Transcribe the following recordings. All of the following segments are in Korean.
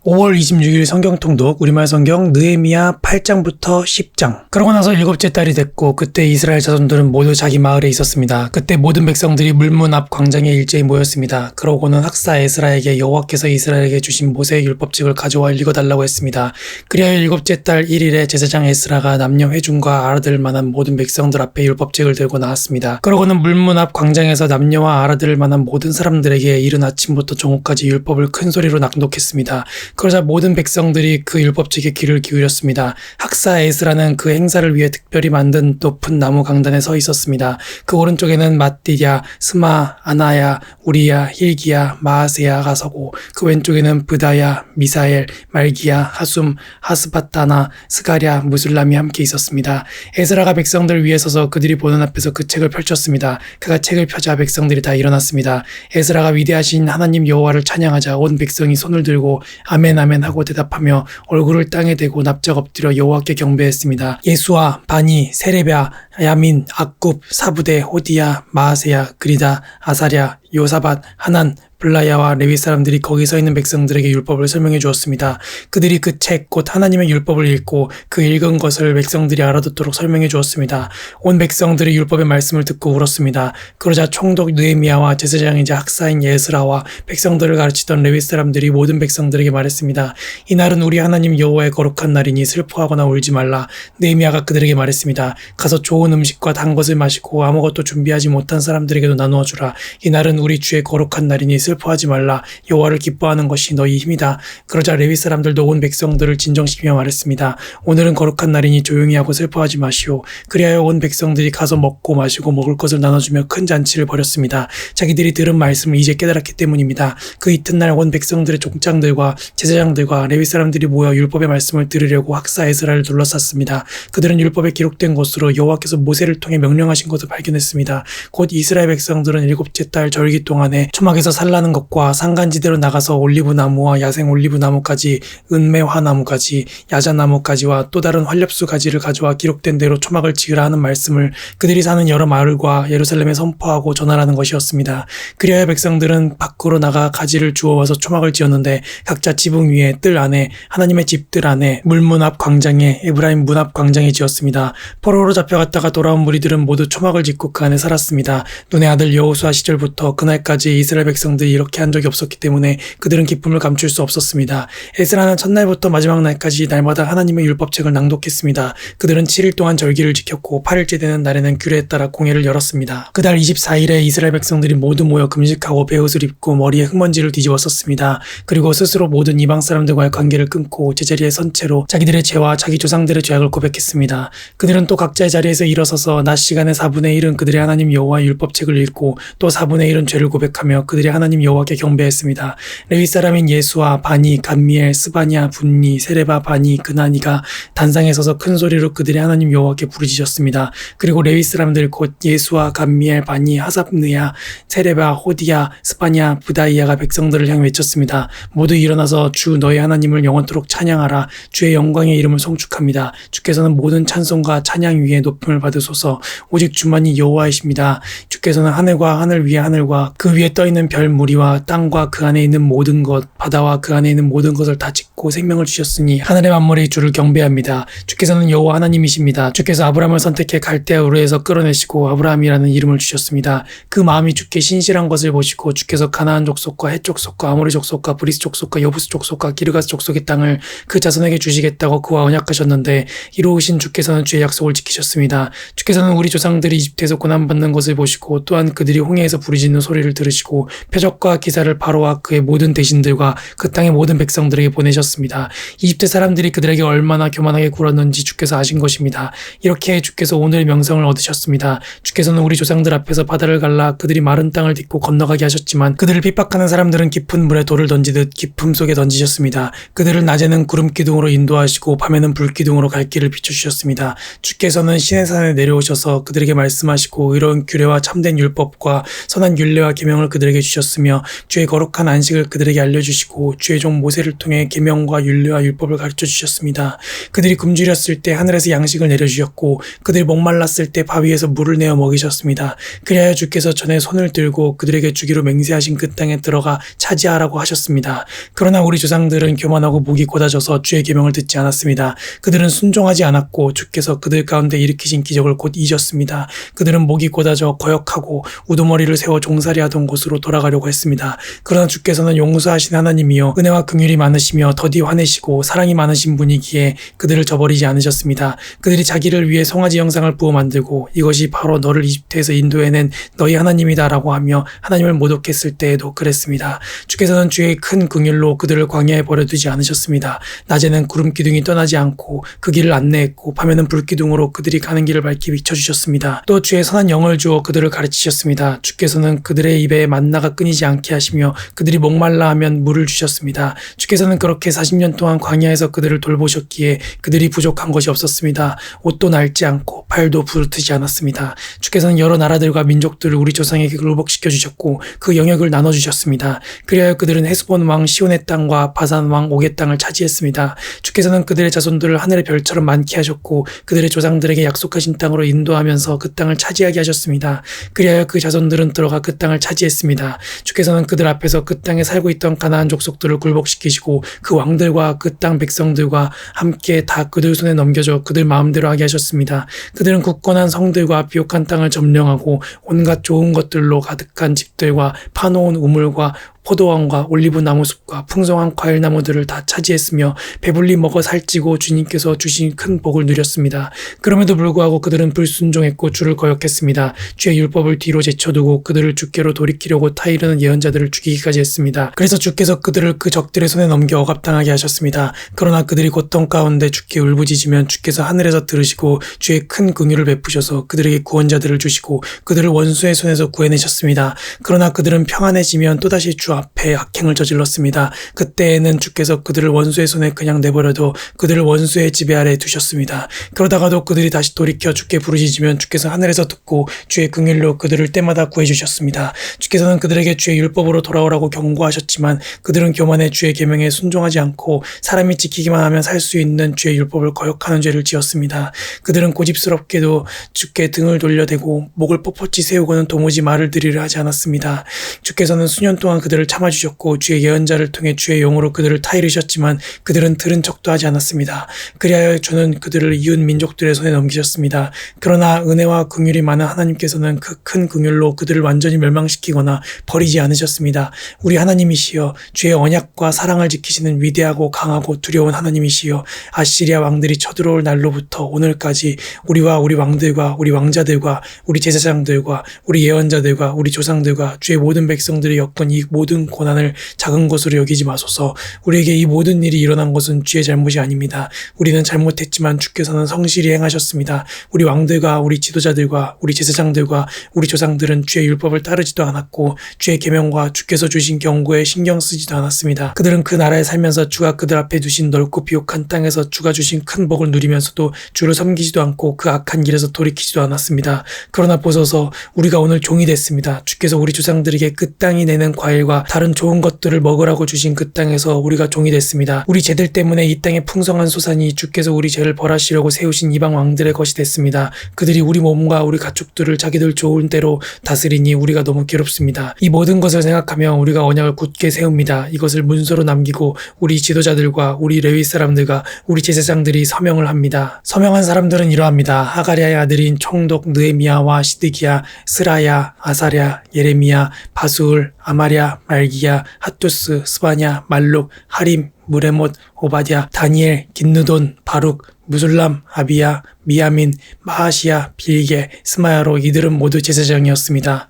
5월 26일 성경통독 우리말 성경 느헤미야 8장부터 10장. 그러고 나서 일곱째 달이 됐고 그때 이스라엘 자손들은 모두 자기 마을에 있었습니다. 그때 모든 백성들이 물문 앞 광장에 일제히 모였습니다. 그러고는 학사 에스라에게 여호와께서 이스라엘에게 주신 모세의 율법책을 가져와 읽어달라고 했습니다. 그리하여 일곱째 달 1일에 제사장 에스라가 남녀 회중과 알아들을 만한 모든 백성들 앞에 율법책을 들고 나왔습니다. 그러고는 물문 앞 광장에서 남녀와 알아들을 만한 모든 사람들에게 이른 아침부터 정오까지 율법을 큰 소리로 낭독했습니다. 그러자 모든 백성들이 그 율법책에 귀를 기울였습니다. 학사 에스라는 그 행사를 위해 특별히 만든 높은 나무 강단에 서 있었습니다. 그 오른쪽에는 맏디야, 스마, 아나야, 우리야, 힐기야, 마아세야가 서고 그 왼쪽에는 브다야, 미사엘, 말기야, 하숨, 하스바타나, 스가랴, 무술람이 함께 있었습니다. 에스라가 백성들을 위해 서서 그들이 보는 앞에서 그 책을 펼쳤습니다. 그가 책을 펴자 백성들이 다 일어났습니다. 에스라가 위대하신 하나님 여호와를 찬양하자 온 백성이 손을 들고 아멘 아멘 하고 대답하며 얼굴을 땅에 대고 납작 엎드려 여호와께 경배했습니다. 예수아, 바니, 세레랴, 야민, 악굽, 사부대, 호디야, 마아세야, 그리다, 아사랴, 요사밧, 하난, 블라야와 레위 사람들이 거기 서 있는 백성들에게 율법을 설명해 주었습니다. 그들이 그 책 곧 하나님의 율법을 읽고 그 읽은 것을 백성들이 알아듣도록 설명해 주었습니다. 온 백성들이 율법의 말씀을 듣고 울었습니다. 그러자 총독 느헤미야와 제사장이자 학사인 예스라와 백성들을 가르치던 레위 사람들이 모든 백성들에게 말했습니다. 이날은 우리 하나님 여호와의 거룩한 날이니 슬퍼하거나 울지 말라. 느헤미야가 그들에게 말했습니다. 가서 좋은 음식과 단 것을 마시고 아무것도 준비하지 못한 사람들에게도 나누어 주라. 이날은 우리 주의 거룩한 날이니 슬퍼하지 말라. 여호와를 기뻐하는 것이 너희 힘이다. 그러자 레위 사람들도 온 백성들을 진정시키며 말했습니다. 오늘은 거룩한 날이니 조용히 하고 슬퍼하지 마시오. 그리하여 온 백성들이 가서 먹고 마시고 먹을 것을 나눠주며 큰 잔치를 벌였습니다. 자기들이 들은 말씀을 이제 깨달았기 때문입니다. 그 이튿날 온 백성들의 족장들과 제사장들과 레위 사람들이 모여 율법의 말씀을 들으려고 학사 에스라를 둘러쌌습니다. 그들은 율법에 기록된 것으로 여호와께서 모세를 통해 명령하신 것을 발견했습니다. 곧 이스라엘 백성들은 일곱째 달 절기 동안에 초막에서 살라는 것과 산간지대로 나가서 올리브나무와 야생 올리브나무까지, 은매화나무까지, 야자나무까지와 또 다른 활렵수 가지를 가져와 기록된 대로 초막을 지으라 하는 말씀을 그들이 사는 여러 마을과 예루살렘에 선포하고 전하라는 것이었습니다. 그리하여 백성들은 밖으로 나가 가지를 주워와서 초막을 지었는데 각자 지붕 위에 뜰 안에 하나님의 집들 안에 물문 앞 광장에 에브라임 문 앞 광장에 지었습니다. 포로로 잡혀갔다가 돌아온 무리들은 모두 초막을 짓고 그 안에 살았습니다. 눈의 아들 여호수아 시절부터 그날까지 이스라엘 백성들이 이렇게 한 적이 없었기 때문에 그들은 기쁨을 감출 수 없었습니다. 에스라는 첫날부터 마지막 날까지 날마다 하나님의 율법책을 낭독했습니다. 그들은 7일 동안 절기를 지켰고 8일째 되는 날에는 규례에 따라 공회를 열었습니다. 그달 24일에 이스라엘 백성들이 모두 모여 금식하고 베옷을 입고 머리에 흙먼지를 뒤집어 썼습니다. 그리고 스스로 모든 이방 사람들과의 관계를 끊고 제자리에 선 채로 자기들의 죄와 자기 조상들의 죄악을 고백했습니다. 그들은 또 각자의 자리에서 일어서서 낮 시간의 4분의 1은 그들의 하나님 여호와의 율법책을 읽고 또 4분의 1은 죄를 고백하며 그들의 하나님 여호와께 경배했습니다. 레위 사람인 예수와 바니, 감미엘, 스바냐, 분니, 세레바, 바니, 그나니가 단상에 서서 큰 소리로 그들의 하나님 여호와께 부르짖었습니다. 그리고 레위 사람들 곧 예수와 감미엘, 바니, 하삽느야, 세레바, 호디야, 스바냐, 부다이야가 백성들을 향해 외쳤습니다. 모두 일어나서 주 너희 하나님을 영원토록 찬양하라. 주의 영광의 이름을 송축합니다. 주께서는 모든 찬송과 찬양 위에 높임을 받으소서. 오직 주만이 여호와이십니다. 주께서는 하늘과 하늘 위에 하늘과 그 위에 떠있는 별 무리와 땅과 그 안에 있는 모든 것, 바다와 그 안에 있는 모든 것을 다 짓고 생명을 주셨으니 하늘의 만물이 주를 경배합니다. 주께서는 여호와 하나님이십니다. 주께서 아브라함을 선택해 갈대아 우르에서 끌어내시고 아브라함이라는 이름을 주셨습니다. 그 마음이 주께 신실한 것을 보시고 주께서 가나안 족속과 헷 족속과 아모리 족속과 브리스 족속과 여부스 족속과 기르가스 족속의 땅을 그 자손에게 주시겠다고 그와 언약하셨는데 이루신 주께서는 주의 약속을 지키셨습니다. 주께서는 우리 조상들이 이집트에서 고난받는 것을 보시고 또한 그들이 홍해에서 부르짖는 소리를 들으시고 표적과 기사를 바로와 그의 모든 대신들과 그 땅의 모든 백성들에게 보내셨습니다. 이집트 사람들이 그들에게 얼마나 교만하게 굴었는지 주께서 아신 것입니다. 이렇게 주께서 오늘의 명성을 얻으셨습니다. 주께서는 우리 조상들 앞에서 바다를 갈라 그들이 마른 땅을 딛고 건너가게 하셨지만 그들을 핍박하는 사람들은 깊은 물에 돌을 던지듯 깊음 속에 던지셨습니다. 그들을 낮에는 구름 기둥으로 인도하시고 밤에는 불 기둥으로 갈 길을 비춰주셨습니다. 주께서는 시내산에 내려오셔서 그들에게 말씀하시고 의로운 규례와 참된 율법과 선한 율례와 계명을 그들에게 주셨습니다. 주셨으며 주의 거룩한 안식을 그들에게 알려주시고 주의 종 모세를 통해 계명과 율례와 율법을 가르쳐 주셨습니다. 그들이 굶주렸을 때 하늘에서 양식을 내려주셨고 그들이 목말랐을 때 바위에서 물을 내어 먹이셨습니다. 그리하여 주께서 전에 손을 들고 그들에게 주기로 맹세하신 그 땅에 들어가 차지하라고 하셨습니다. 그러나 우리 조상들은 교만하고 목이 곧아져서 주의 계명을 듣지 않았습니다. 그들은 순종하지 않았고 주께서 그들 가운데 일으키신 기적을 곧 잊었습니다. 그들은 목이 곧아져 거역하고 우두머리를 세워 종살이하던 곳으로 돌아가려고 했습니다. 그러나 주께서는 용서하신 하나님이여 은혜와 긍휼이 많으시며 더디 화내시고 사랑이 많으신 분이기에 그들을 저버리지 않으셨습니다. 그들이 자기를 위해 송아지 형상을 부어 만들고 이것이 바로 너를 이집트에서 인도해낸 너희 하나님이다라고 하며 하나님을 모독했을 때에도 그랬습니다. 주께서는 주의 큰 긍휼로 그들을 광야에 버려두지 않으셨습니다. 낮에는 구름 기둥이 떠나지 않고 그 길을 안내했고 밤에는 불기둥으로 그들이 가는 길을 밝히 비춰주셨습니다. 또 주의 선한 영을 주어 그들을 가르치셨습니다. 주께서는 그들의 입에 만나가 끊이지 않게 하시며 그들이 목말라 하면 물을 주셨습니다. 주께서는 그렇게 40년 동안 광야에서 그들을 돌보셨기에 그들이 부족한 것이 없었습니다. 옷도 낡지 않고 발도 부르트지 않았습니다. 주께서는 여러 나라들과 민족들을 우리 조상에게 굴복시켜 주셨고 그 영역을 나눠주셨습니다. 그리하여 그들은 헤스본 왕 시온의 땅과 바산 왕 옥의 땅을 차지했습니다. 주께서는 그들의 자손들을 하늘의 별처럼 많게 하셨고 그들의 조상들에게 약속하신 땅으로 인도하면서 그 땅을 차지하게 하셨습니다. 그리하여 그 자손들은 들어가 그 땅을 차지했습니다. 주께서는 그들 앞에서 그 땅에 살고 있던 가나안 족속들을 굴복시키시고 그 왕들과 그 땅 백성들과 함께 다 그들 손에 넘겨줘 그들 마음대로 하게 하셨습니다. 그들은 굳건한 성들과 비옥한 땅을 점령하고 온갖 좋은 것들로 가득한 집들과 파놓은 우물과 포도원과 올리브 나무숲과 풍성한 과일나무들을 다 차지했으며 배불리 먹어 살찌고 주님께서 주신 큰 복을 누렸습니다. 그럼에도 불구하고 그들은 불순종했고 주를 거역했습니다. 주의 율법을 뒤로 제쳐두고 그들을 주께로 돌이키려고 타이르는 예언자들을 죽이기까지 했습니다. 그래서 주께서 그들을 그 적들의 손에 넘겨 억압당하게 하셨습니다. 그러나 그들이 고통 가운데 주께 울부짖으면 주께서 하늘에서 들으시고 주의 큰 긍휼을 베푸셔서 그들에게 구원자들을 주시고 그들을 원수의 손에서 구해내셨습니다. 그러나 그들은 평안해지면 또다시 주 앞에 악행을 저질렀습니다. 그때에는 주께서 그들을 원수의 손에 그냥 내버려둬 그들을 원수의 지배 아래 두셨습니다. 그러다가도 그들이 다시 돌이켜 주께 부르짖으면 주께서 하늘에서 듣고 주의 긍휼로 그들을 때마다 구해주셨습니다. 주께서는 그들에게 주의 율법으로 돌아오라고 경고하셨지만 그들은 교만해 주의 계명에 순종하지 않고 사람이 지키기만 하면 살 수 있는 주의 율법을 거역하는 죄를 지었습니다. 그들은 고집스럽게도 주께 등을 돌려대고 목을 뻣뻣이 세우고는 도무지 말을 들으려 하지 않았습니다. 주께서는 수년 동안 그들을 참아주셨고 주의 예언자를 통해 주의 용으로 그들을 타이르셨지만 그들은 들은 척도 하지 않았습니다. 그리하여 주는 그들을 이웃 민족들의 손에 넘기셨습니다. 그러나 은혜와 긍휼이 많은 하나님께서는 그 큰 긍휼로 그들을 완전히 멸망시키거나 버리지 않으셨습니다. 우리 하나님이시여 주의 언약과 사랑을 지키시는 위대하고 강하고 두려운 하나님이시여 아시리아 왕들이 쳐들어올 날로부터 오늘까지 우리와 우리 왕들과 우리 왕자들과 우리 제사장들과 우리 예언자들과 우리 조상들과 주의 모든 백성들이 겪은 이 모든 고난을 작은 것으로 여기지 마소서. 우리에게 이 모든 일이 일어난 것은 주의 잘못이 아닙니다. 우리는 잘못했지만 주께서는 성실히 행하셨습니다. 우리 왕들과 우리 지도자들과 우리 제사장들과 우리 조상들은 주의 율법을 따르지도 않았고 주의 계명과 주께서 주신 경고에 신경 쓰지도 않았습니다. 그들은 그 나라에 살면서 주가 그들 앞에 두신 넓고 비옥한 땅에서 주가 주신 큰 복을 누리면서도 주를 섬기지도 않고 그 악한 길에서 돌이키지도 않았습니다. 그러나 보소서 우리가 오늘 종이 됐습니다. 주께서 우리 조상들에게 그 땅이 내는 과일과 다른 좋은 것들을 먹으라고 주신 그 땅에서 우리가 종이 됐습니다. 우리 죄들 때문에 이 땅의 풍성한 소산이 주께서 우리 죄를 벌하시려고 세우신 이방 왕들의 것이 됐습니다. 그들이 우리 몸과 우리 가축들을 자기들 좋은 대로 다스리니 우리가 너무 괴롭습니다. 이 모든 것을 생각하며 우리가 언약을 굳게 세웁니다. 이것을 문서로 남기고 우리 지도자들과 우리 레위 사람들과 우리 제사장들이 서명을 합니다. 서명한 사람들은 이러합니다. 하가랴의 아들인 총독 느헤미야와 시드기야, 스라야, 아사랴, 예레미야, 바수울, 아마랴, 말기야, 핫투스, 스바냐, 말룩, 하림, 무레못, 오바댜, 다니엘, 긴느돈, 바룩, 무술람, 아비야, 미야민, 마하시야, 빌게, 스마야로 이들은 모두 제사장이었습니다.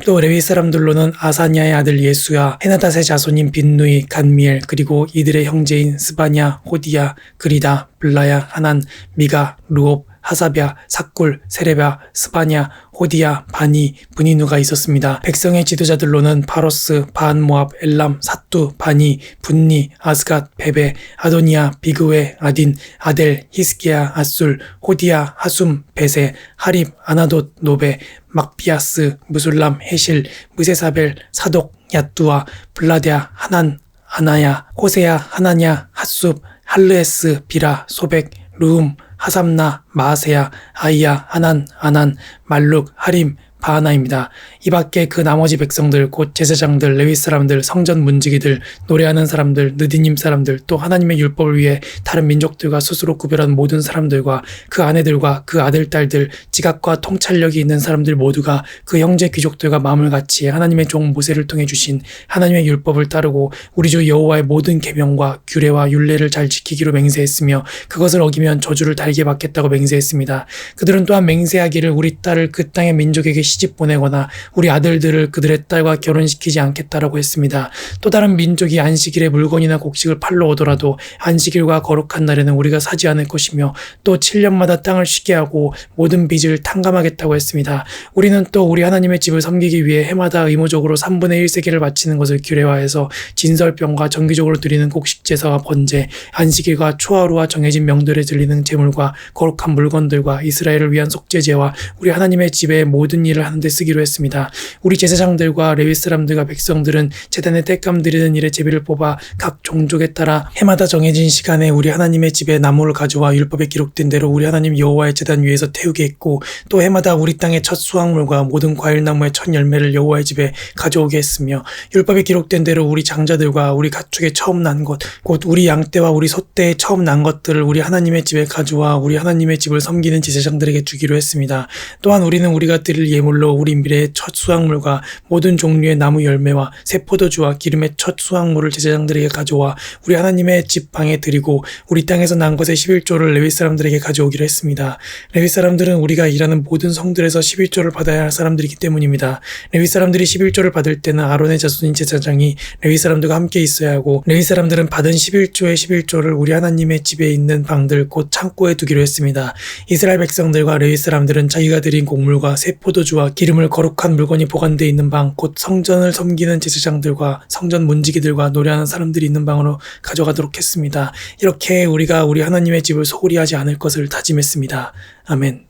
또 레위 사람들로는 아사냐의 아들 예수야, 헤나닷의 자손인 빈누이, 간미엘, 그리고 이들의 형제인 스바냐, 호디야, 그리다, 블라야, 하난, 미가, 루옵, 하사랴, 삭굴, 세레랴, 스바냐, 호디야, 바니, 브니누가 있었습니다. 백성의 지도자들로는 파로스, 바한모압, 엘람, 사뚜, 바니, 분니, 아스갓, 베베, 아도니아, 비그웨, 아딘, 아델, 히스기야, 아술, 호디야, 하숨, 베세, 하립, 아나돗, 노베, 막비아스, 무술람, 헤실, 무세사벨, 사독, 야뚜아, 블라데아, 하난, 아나야, 호세야, 하나냐, 핫숲, 할르에스, 비라, 소백, 르움, 하삼나, 마아세야, 아이야, 하난, 아난, 말룩, 하림, 바하나입니다. 이 밖에 그 나머지 백성들, 곧 제사장들, 레위 사람들, 성전 문지기들, 노래하는 사람들, 느디님 사람들, 또 하나님의 율법을 위해 다른 민족들과 스스로 구별한 모든 사람들과 그 아내들과 그 아들, 딸들, 지각과 통찰력이 있는 사람들 모두가 그 형제 귀족들과 마음을 같이 하나님의 종 모세를 통해 주신 하나님의 율법을 따르고 우리 주 여호와의 모든 계명과 규례와 율례를 잘 지키기로 맹세했으며 그것을 어기면 저주를 달게 받겠다고 맹세했습니다. 그들은 또한 맹세하기를 우리 딸을 그 땅의 민족에게 시집 보내거나 우리 아들들을 그들의 딸과 결혼시키지 않겠다라고 했습니다. 또 다른 민족이 안식일에 물건이나 곡식을 팔러 오더라도 안식일과 거룩한 날에는 우리가 사지 않을 것이며 또 7년마다 땅을 쉬게 하고 모든 빚을 탕감하겠다고 했습니다. 우리는 또 우리 하나님의 집을 섬기기 위해 해마다 의무적으로 3분의 1세계를 바치는 것을 규례화해서 진설병과 정기적으로 드리는 곡식 제사와 번제, 안식일과 초하루와 정해진 명절에 드리는 제물과 거룩한 물건들과 이스라엘을 위한 속죄제와 우리 하나님의 집의 모든 일을 하는데 쓰기로 했습니다. 우리 제사장들과 레위 사람들과 백성들은 제단에 땔감 드리는 일에 제비를 뽑아 각 종족에 따라 해마다 정해진 시간에 우리 하나님의 집에 나무를 가져와 율법에 기록된 대로 우리 하나님 여호와의 제단 위에서 태우게 했고 또 해마다 우리 땅의 첫 수확물과 모든 과일나무의 첫 열매를 여호와의 집에 가져오게 했으며 율법에 기록된 대로 우리 장자들과 우리 가축의 처음 난 것, 곧 우리 양떼와 우리 소떼의 처음 난 것들을 우리 하나님의 집에 가져와 우리 하나님의 집을 섬기는 제사장들에게 주기로 했습니다. 또한 우리는 우리가 드릴 예물로 우리 미래의 첫 수확물과 모든 종류의 나무 열매와 새 포도주와 기름의 첫 수확물을 제사장들에게 가져와 우리 하나님의 집 방에 드리고 우리 땅에서 난 것의 11조를 레위 사람들에게 가져오기로 했습니다. 레위 사람들은 우리가 일하는 모든 성들에서 11조를 받아야 할 사람들이기 때문입니다. 레위 사람들이 11조를 받을 때는 아론의 자손인 제사장이 레위 사람들과 함께 있어야 하고 레위 사람들은 받은 11조의 11조를 우리 하나님의 집에 있는 방들 곧 창고에 두기로 했습니다. 이스라엘 백성들과 레위 사람들은 자기가 드린 곡물과 새 포도주와 기름을 거룩한 물건이 보관되어 있는 방, 곧 성전을 섬기는 제사장들과 성전 문지기들과 노래하는 사람들이 있는 방으로 가져가도록 했습니다. 이렇게 우리가 우리 하나님의 집을 소홀히 하지 않을 것을 다짐했습니다. 아멘.